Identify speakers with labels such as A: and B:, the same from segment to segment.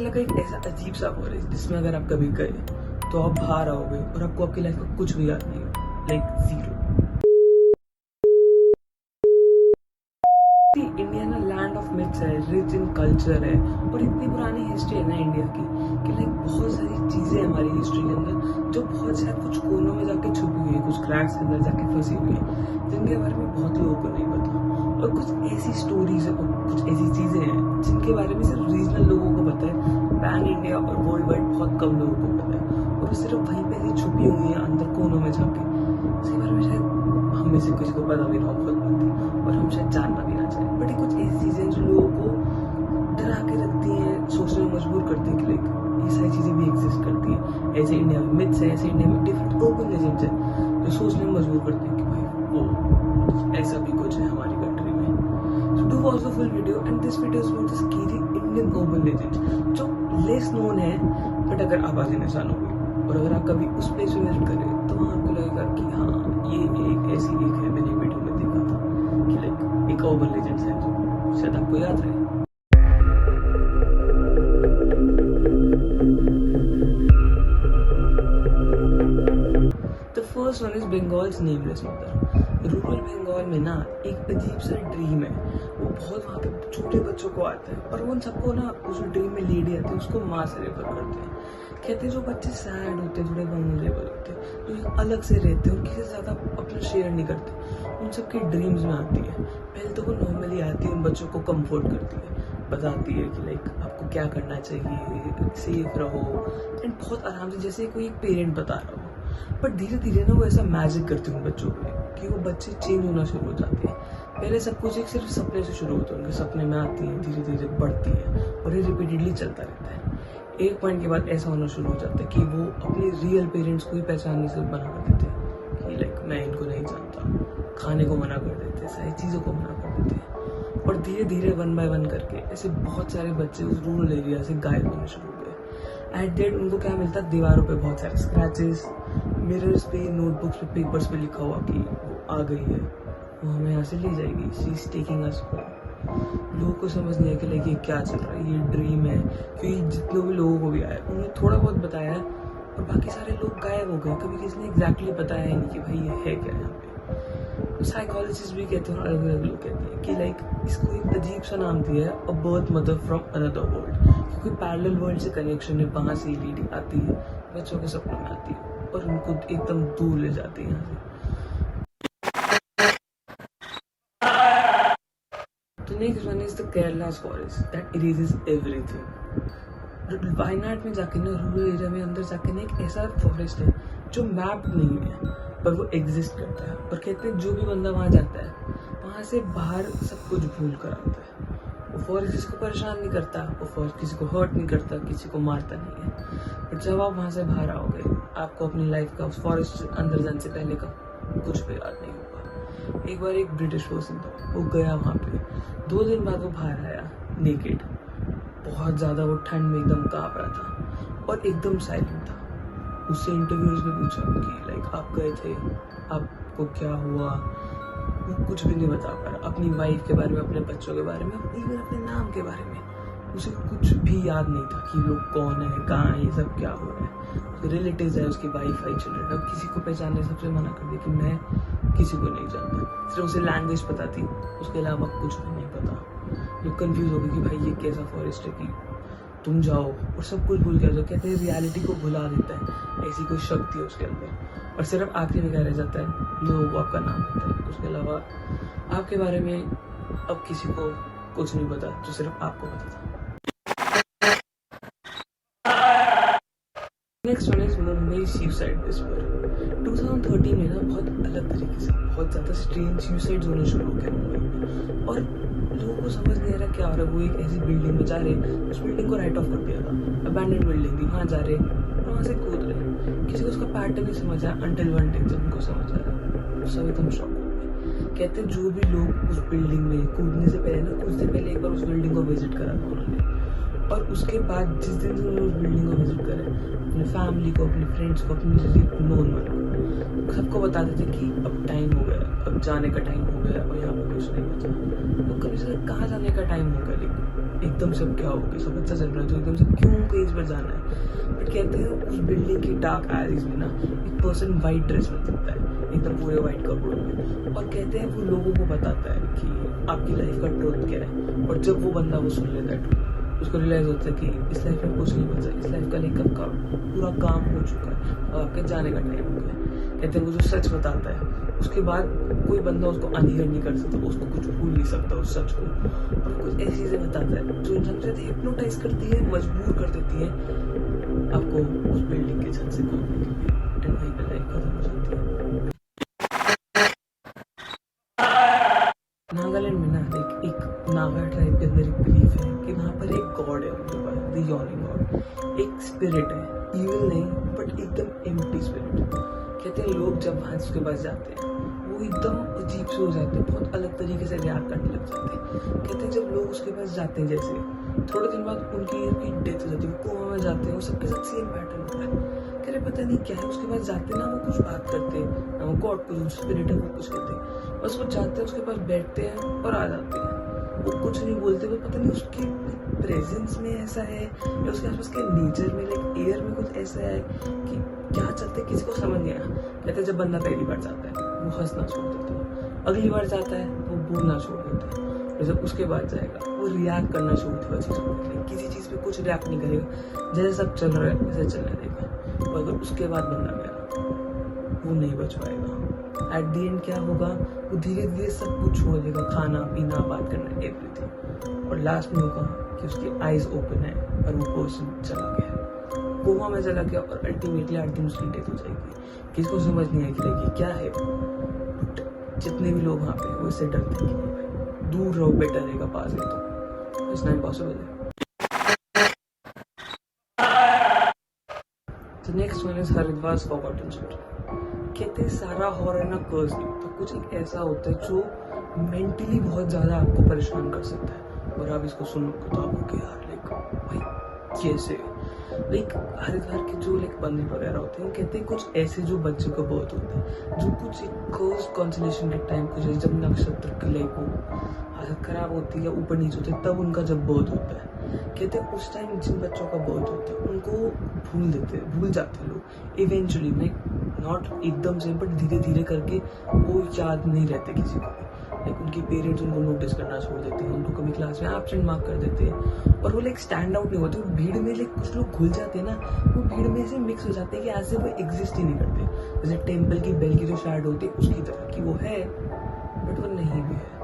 A: India का एक ऐसा अजीब सा फॉरेस्ट जिसमें अगर आप कभी गए तो आप बाहर आओगे और आपको आपकी लाइफ का कुछ भी याद नहीं होगा, लाइक जीरो। इंडिया ना लैंड ऑफ मिथ्स है, रिच इन कल्चर है और इतनी पुरानी हिस्ट्री है ना इंडिया की कि लाइक बहुत सारी चीजें हमारी हिस्ट्री के अंदर जो बहुत शायद कुछ कोनों में जाके छुपी हुई है, कुछ क्रैक्स के अंदर जाके फंसी हुई है, जिनके बारे में बहुत लोगों को नहीं पता। और कुछ ऐसी स्टोरीज है और कुछ ऐसी चीजें हैं जिनके बारे में सिर्फ रीजनल लोगों को पता है, पैन इंडिया और वर्ल्ड वाइड बहुत कम लोगों को पता है और वो सिर्फ वहीं पे ही छुपी हुई है अंदर कोनों में जाके। इसके बारे में शायद हम में से किसी को पता भी ना हो और हम शायद जानना भी ना चाहें, बट कुछ ऐसी चीजें जो लोगों को डरा के रखती हैं, सोचने में मजबूर करती हैं कि लाइक ये सारी चीजें भी एग्जिस्ट करती हैं। ऐसे इंडिया में मिथ्स है, ऐसे इंडिया में डिफरेंट ओपन लेजेंड्स है जो सोचने में मजबूर करते हैं कि भाई वो ऐसा भी कुछ है हमारी कंट्री में। So do watch the full video and this video is about the scary Indian urban legends जो लेस नोन है, बट अगर आप आज इंसान होंगे और अगर आप कभी उस प्लेस में विजिट करें तो वहाँ आपको लगेगा कि हाँ ये एक ऐसी एक है, मैंने वीडियो में देखा था कि लाइक एक urban legends है जो शायद आपको याद रहे। The first one is Bengal's nameless mother. Rural Bengal में ना एक अजीब सा ड्रीम है, वो बहुत वहाँ पे छोटे बच्चों को आता है और वो उन सबको ना उस ड्रीम में लेडी आती है, उसको माँ से रेफर करते हैं। कहते हैं जो बच्चे सैड होते हैं, थोड़े वल्नरेबल होते हैं, जो एक अलग से रहते हैं और किसी से ज़्यादा अपना शेयर नहीं करते, उन सबके ड्रीम्स में आती है। पहले तो वो नॉर्मली आती है, उन बच्चों को कंफर्ट करती है, बताती है कि लाइक आपको क्या करना चाहिए, सेफ रहो, एंड बहुत आराम से जैसे कोई एक पेरेंट बता रहा हो। पर धीरे धीरे ना वो ऐसा मैजिक करती है उन बच्चों पे कि वो बच्चे चेंज होना शुरू हो जाते हैं। पहले सब कुछ एक सिर्फ सपने से शुरू होता है, उनके सपने में आती हैं, धीरे धीरे बढ़ती है और ये रिपीटेडली चलता रहता है। एक पॉइंट के बाद ऐसा होना शुरू हो जाता है कि वो अपने रियल पेरेंट्स को ही पहचानने से मना कर देते हैं कि लाइक मैं इनको नहीं जानता, खाने को मना कर देते हैं, सारी चीज़ों को मना कर देते हैं। और धीरे धीरे 1 बाय 1 करके ऐसे बहुत सारे बच्चे उस रूरल एरिया से गायब होने शुरू हो गए। एट डेट उनको क्या मिलता, दीवारों पे बहुत सारे स्क्रैचेस, मिरर्स पे, नोटबुक्स पे, पेपर्स पे लिखा हुआ कि वो आ गई है, वो हमें यहाँ से ले जाएगी, she is taking us home. लोगों को समझ नहीं है कि लाइक ये क्या चल रहा है, ये ड्रीम है, क्योंकि जितने भी लोगों को भी आया उन्होंने थोड़ा बहुत बताया है और बाकी सारे लोग गायब हो गए, कभी किसी ने एग्जैक्टली बताया ही नहीं कि भाई ये है क्या यहाँ पे। साइकोलॉजिस्ट भी कहते हैं और अलग अलग लोग कहते हैं कि लाइक इसको एक अजीब सा नाम दिया है, a birth mother from another world, क्योंकि पैरेलल वर्ल्ड से कनेक्शन है, वहाँ से लेडी आती है, बच्चों के सपनों में आती है और उनको एकदम दूर ले जाती है यहाँ से। The next one is the Kerala's forest that erases everything. Wayanad में जाके ना रूरल एरिया में अंदर जाके ना एक ऐसा फॉरेस्ट है जो मैप नहीं है पर वो एग्जिस्ट करता है और कहते हैं जो भी बंदा वहाँ जाता है वहाँ से बाहर सब कुछ भूल कर आता है। वो फॉरेस्ट किसी को परेशान नहीं करता, वो फॉरेस्ट किसी को हर्ट नहीं करता, किसी को मारता नहीं है। बट जब आप वहाँ से बाहर आओगे आपको अपनी लाइफ का उस फॉरेस्ट से अंदर जाने से पहले का कुछ भी याद नहीं होगा। एक बार एक ब्रिटिश पर्सन था, वो गया वहाँ पे, 2 दिन बाद वो बाहर आया नेकेड, बहुत ज़्यादा वो ठंड में एकदम काँप रहा था और एकदम साइलेंट था। उससे इंटरव्यूज में पूछा कि लाइक आप गए थे, आपको क्या हुआ, वो कुछ भी नहीं बता पा रहा, अपनी वाइफ के बारे में, अपने बच्चों के बारे में, इवन अपने नाम के बारे में उसे कुछ भी याद नहीं था कि लोग कौन है, कहाँ है, ये सब क्या हो रहा है। उसके रिलेटिव्स है, उसकी वाइफ है, चिल्ड्रन, अब किसी को पहचानने सबसे मना कर दिया कि मैं किसी को नहीं जानता, सिर्फ उसे लैंग्वेज पता थी, उसके अलावा कुछ भी नहीं पता। लोग कंफ्यूज हो गए कि भाई ये कैसा फॉरेस्ट है कि तुम जाओ और सब कुछ भूल गया। जो कहते हैं रियलिटी को भुला देता है, ऐसी कोई शक्ति है उसके अंदर और सिर्फ आखिरी में क्या रह जाता है, लोगों को आपका नाम पता है, उसके अलावा आपके बारे में अब किसी को कुछ नहीं पता, जो सिर्फ आपको पता था। Next one is Mumbai suicide whisper. 2013 में ना बहुत अलग तरीके से बहुत ज़्यादा स्ट्रेंज सुसाइड्स होने शुरू हो गए मुंबई में और लोगों को समझ नहीं आ रहा क्या हो रहा है। वो एक ऐसी बिल्डिंग में जा रहे, उस बिल्डिंग को राइट ऑफ कर दिया था, अबैंडन बिल्डिंग थी, वहाँ जा रहे और वहाँ से कूद रहे, किसी को उसका पैटर्न नहीं समझ आया अंटिल वन डे जब उनको समझ आया, सब एकदम शॉक हो गए। कहते हैं जो भी लोग उस बिल्डिंग में कूदने से पहले ना कुछ दिन पहले एक बार उस बिल्डिंग को विजिट करा था उन्होंने और उसके बाद जिस दिन उन्होंने उस बिल्डिंग को विजिट करे अपने फैमिली को, अपने फ्रेंड्स को, अपने नोन वन को सबको बता देते कि अब टाइम हो गया, अब जाने का टाइम हो गया और यहाँ पर कुछ नहीं बचा। तो कभी से कहाँ जाने का टाइम हो गया, लेकिन एकदम से अब क्या हो गया, सब अच्छा चल रहा है तो एकदम से क्यों कहीं पर जाना है। बट कहते हैं उस बिल्डिंग की डार्क एरीज में ना एक पर्सन वाइट ड्रेस में दिखता है, एकदम पूरे वाइट कपड़ों में, और कहते हैं वो लोगों को बताता है कि आपकी लाइफ का ट्रुथ क्या है। और जब वो बंदा वो सुन लेता है ट्रुथ, उसको रियलाइज होता है कि इस लाइफ में कुछ नहीं बचा, इस लाइफ का लेकर का पूरा काम हो चुका है, अब आपके जाने का टाइम हो गया। कहते हैं वो जो सच बताता है उसके बाद कोई बंदा उसको अनहियर नहीं कर सकता, उसको कुछ भूल नहीं सकता उस सच को। और कुछ ऐसी चीजें बताता है जो इंसान को हिप्नोटाइज करती है, मजबूर कर देती है आपको उस बिल्डिंग के छत से कूदने के लिए, एंड वहीं पे लाइफ खत्म हो जाती है। नागालैंड में ना एक नागा ट्राइब के अंदर एक बिलीफ है कि वहाँ पर एक गॉड है, उनके पास द यॉर्निंग गॉड, एक स्पिरिट है, इविल नहीं बट एकदम एम्प्टी स्पिरिट। कहते हैं लोग जब वहाँ उसके पास जाते हैं वो एकदम अजीब से हो जाते हैं, बहुत अलग तरीके से रिएक्ट करने लग जाते हैं। कहते हैं जब लोग उसके पास जाते हैं, जैसे थोड़े दिन बाद उनकी डेथ हो जाती है, वो कोमा में जाते हैं, वो सबके साथ सेम पैटर्न होता है। कह रहे पता नहीं क्या है, उसके पास जाते हैं ना, वो कुछ बात करते हैं ना, वो गॉड को जो स्पिरिट है वो कुछ कहते हैं, बस वो जाते हैं उसके पास बैठते हैं और आ जाते हैं, वो कुछ नहीं बोलते। वो पता नहीं उसके प्रेजेंस में ऐसा है या उसके आसपास के नेचर में, लाइक एयर में कुछ ऐसा है कि क्या चलते किसी को समझ नहीं आया। कहते हैं जब बंदा पहली बार जाता है वो हंसना छोड़ देता है, अगली बार जाता है वो बोलना छोड़ देता है, और जब उसके बाद जाएगा वो रिएक्ट करना छोड़ देगा चीज़ को, किसी चीज़ पे कुछ रिएक्ट नहीं करेगा, जैसे सब चल रहा है वैसे चलने देगा। और अगर उसके बाद बंदा गया वो नहीं बच पाएगा। एट दी एंड क्या होगा, वो धीरे धीरे सब कुछ छोड़ देगा, खाना पीना बात करना एवरीथिंग, और लास्ट में होगा कि उसकी आईज ओपन है और वो पर्सन चला गया, कोमा में चला गया, और अल्टीमेटली 8 दिन उसकी डेथ हो जाएगी। किसी को समझ नहीं आएगी कि क्या है। बट जितने भी लोग वहाँ पे वो इससे डरते हैं कि दूर रहो, बेटर रहेगा, पास है तो इट्स नॉट इम्पॉसिबल है। The next one is हरिद्वार's forgotten city। कहते हैं सारा हॉरर ना कर्स नहीं होता, कुछ एक ऐसा होता है जो मेंटली बहुत ज्यादा आपको परेशान कर सकता है, और आप इसको सुनोगे तो आपको यार लाइक भाई कैसे, लाइक हरिद्वार के जो लाइक मंदिर वगैरह होते हैं, कहते हैं कुछ ऐसे जो बच्चों को बहुत होते हैं, जो कुछ एक कर्स कॉन्सलेशन के टाइम कुछ जब नक्षत्र के लाइक वो हालत खराब होती है या ऊपर नीचे होते हैं तब उनका जब बर्थ होता है। कहते हैं उस टाइम जिन बच्चों का बर्थ होता है उनको भूल जाते हैं लोग इवेंचुअली, नॉट एकदम से बट धीरे धीरे करके वो याद नहीं रहते किसी को भी। लाइक उनके पेरेंट्स उनको नोटिस करना छोड़ देते हैं, उनको कभी क्लास में एब्सेंट मार्क कर देते हैं, और वो लाइक स्टैंड आउट नहीं होते। भीड़ में लाइक कुछ लोग घुल जाते हैं ना, वो भीड़ में ऐसे मिक्स हो जाते हैं कि ऐसे वो एग्जिस्ट ही नहीं करते, जैसे टेम्पल की बेल की जो शैड होती है उसकी तरह कि वो है बट वो नहीं भी है।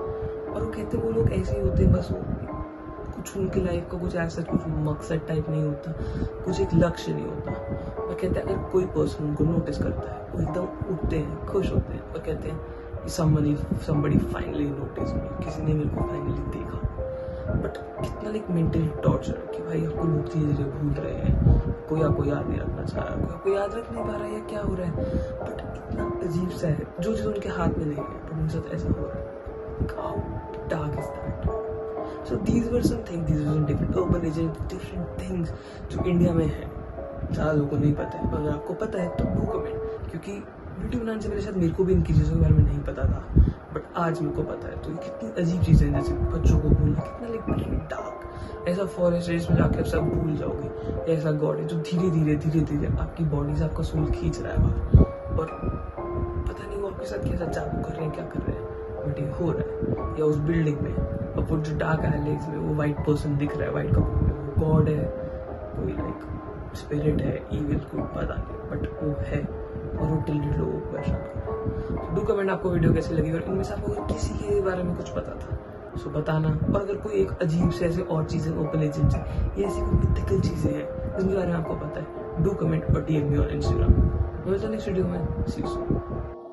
A: और वो कहते हैं वो लोग ऐसे ही होते हैं, बस वो कुछ उनकी लाइफ का कुछ ऐसा कुछ मकसद टाइप नहीं होता, कुछ एक लक्ष्य नहीं होता। और कहते हैं अगर कोई पर्सन उनको नोटिस करता है वो एकदम उठते हैं, खुश होते हैं, और कहते हैं somebody finally noticed me, किसी ने मेरे को फाइनली देखा। बट कितना लाइक मेंटली टॉर्चर है कि भाई आपको लोग धीरे धीरे भूल रहे हैं, कोई आपको याद नहीं रखना चाह रहा, कोई आपको याद रख नहीं पा रहा है, क्या हो रहा है। बट इतना अजीब सा है, जो चीज़ उनके हाथ में नहीं है बट उनके साथ ऐसा हो रहा है। How dark is that? So these were some things, these were some different urban legends, different things जो इंडिया में है, ज़्यादा लोगों को नहीं पता है। अगर आपको पता है तो डू कमेंट, क्योंकि वीडियो बनाने से पहले शायद मेरे को भी इनकी चीज़ों के बारे में नहीं पता था, बट आज मेरे को पता है। तो ये कितनी अजीब चीज़ें हैं, जैसे बच्चों को भूलना, कितना लाइक डार्क, ऐसा फॉरेस्ट रेस में जाके आप सब भूल जाओगे, ऐसा गॉड है जो धीरे धीरे आपकी बॉडी से आपका सोल खींच रहा है बाहर, और पता नहीं वो आपके साथ कैसा जादू कर रहे हैं, क्या कर रहे हैं, बट ये हो रहा है। या उस बिल्डिंग में अब वो जो डार्क एलेज में वो वाइट पर्सन दिख रहा है वाइट कपड़ों में, वो गॉड है, कोई लाइक स्पिरिट है, इविल, कोई पता नहीं, बट वो है, और वो टिल्डेड लोगों को परेशान कर रहा है। डू कमेंट आपको वीडियो कैसी लगी, और इनमें से आपको अगर किसी के बारे में कुछ पता था सो बताना, और अगर कोई एक अजीब से ऐसे और चीज़ें ओपन लेजेंड्स हैं, ये ऐसी कोई मिथिकल चीज़ें हैं जिनके बारे में आपको पता है, डू कमेंट और DM मी ऑन Instagram। मिलते हैं नेक्स्ट वीडियो में, सी यू सून।